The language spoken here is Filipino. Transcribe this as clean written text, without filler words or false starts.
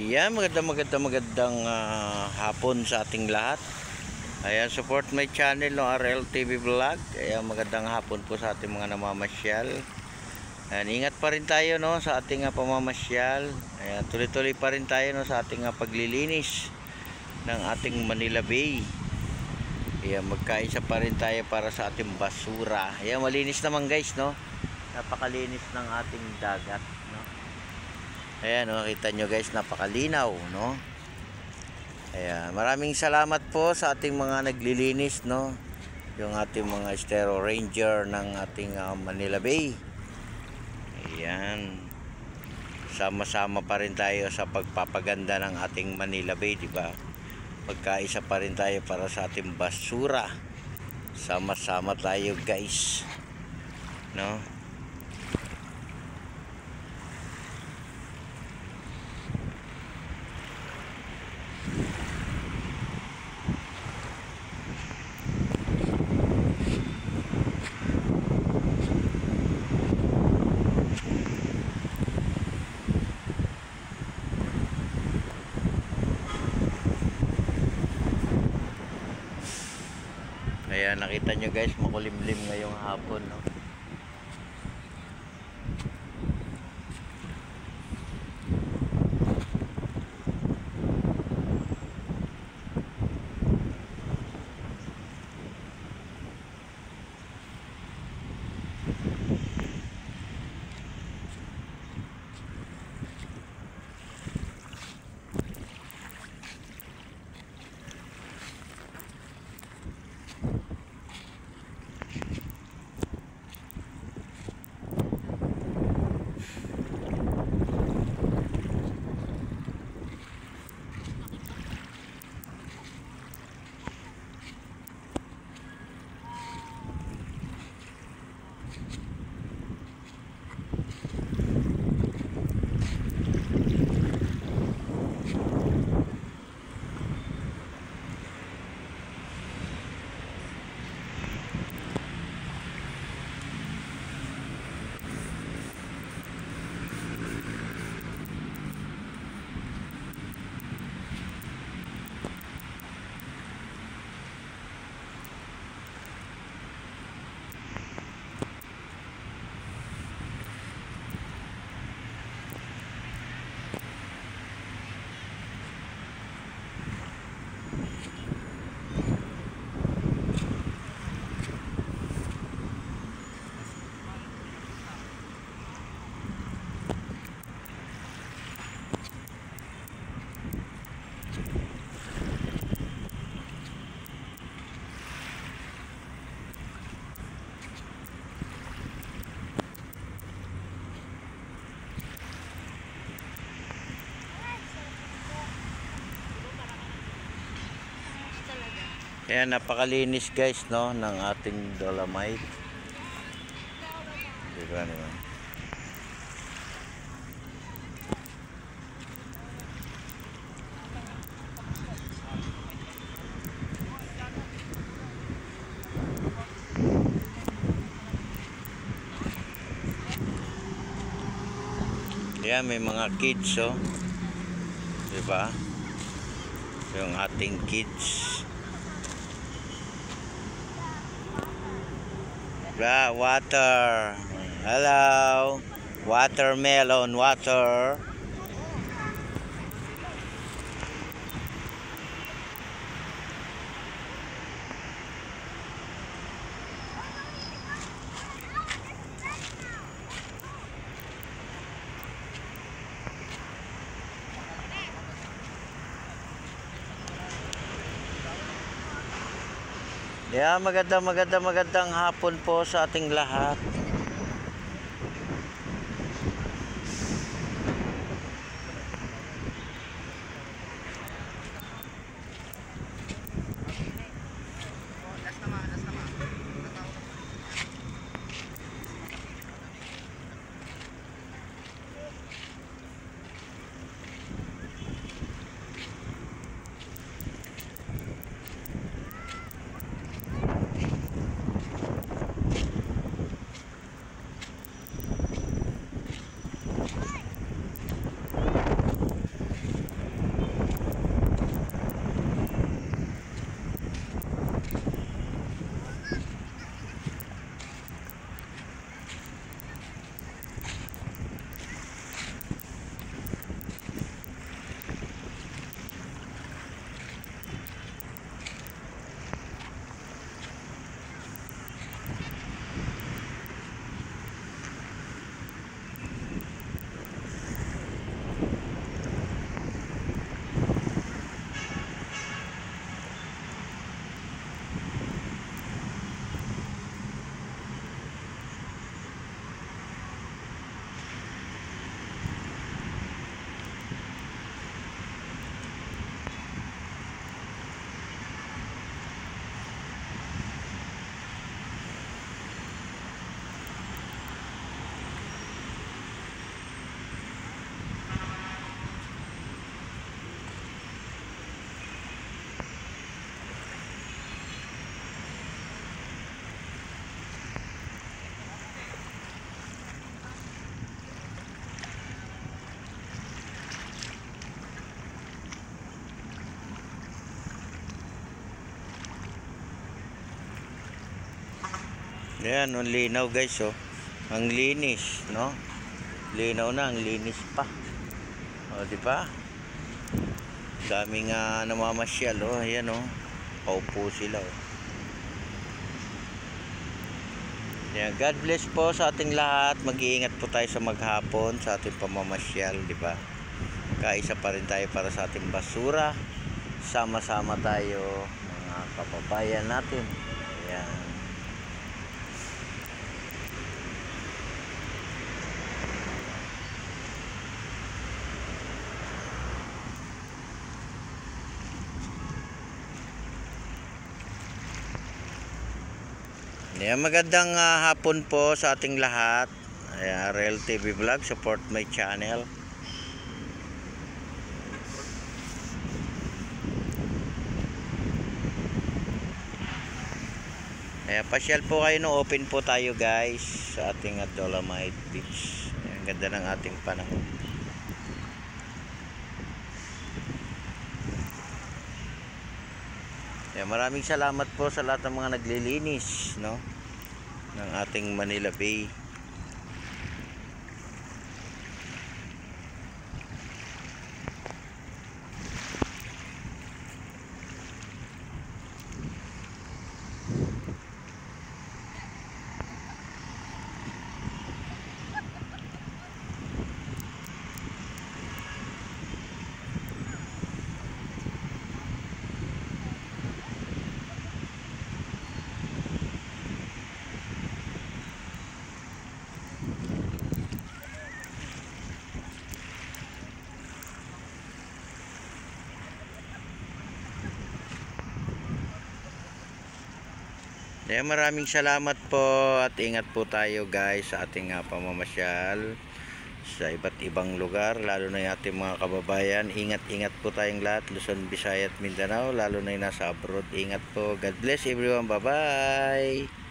Yan, magandang hapon sa ating lahat. Ayan, support my channel no, RL TV Vlog. Ayan, magandang hapon po sa ating mga namamasyal. Ayan, ingat pa rin tayo no sa ating pamamasyal. Ayan, tuloy-tuloy pa rin tayo no sa ating paglilinis ng ating Manila Bay. Ayan, magkaisa pa rin tayo para sa ating basura. Ayan, malinis naman guys no. Napakalinis ng ating dagat no. Ayan, no, kita nyo guys, napakalinaw, no? Ayan, maraming salamat po sa ating mga naglilinis, no? Yung ating mga Estero Ranger ng ating Manila Bay. Ayan. Sama-sama pa rin tayo sa pagpapaganda ng ating Manila Bay, di ba? Magkaisa pa rin tayo para sa ating basura. Sama-sama tayo, guys. No? Ayan, nakita nyo guys, makulimlim ngayong hapon, no? Ayan, napakalinis guys no ng ating Dolomite. Diba naman? Ayan, may mga kids oh. Diba? Yung ating kids. Water. Hello. Watermelon water. Yeah, magandang hapon po sa ating lahat. Ayan, ang linaw guys, oh. Ang linis, no? Linaw na, ang linis pa. O, di ba? Daming namamasyal, oh. Ayan, oh. Paupo sila, oh. Ayan, God bless po sa ating lahat. Mag-iingat po tayo sa maghapon sa ating pamamasyal, di ba? Kaisa pa rin tayo para sa ating basura. Sama-sama tayo, mga kababayan natin. Ayan. Ayan, magandang hapon po sa ating lahat. Ayan, RL TV Vlog, support my channel. Ayan, pasyal po kayo no, open po tayo guys sa ating Dolomite Beach. Ayan, ganda ng ating panahon. Ayan, maraming salamat po sa lahat ng mga naglilinis, no, ng ating Manila Bay. Kaya maraming salamat po at ingat po tayo guys sa ating pamamasyal sa iba't ibang lugar, lalo na yung ating mga kababayan. Ingat po tayong lahat, Luzon, Visayas at Mindanao, lalo na yung nasa abroad. Ingat po. God bless everyone. Bye bye.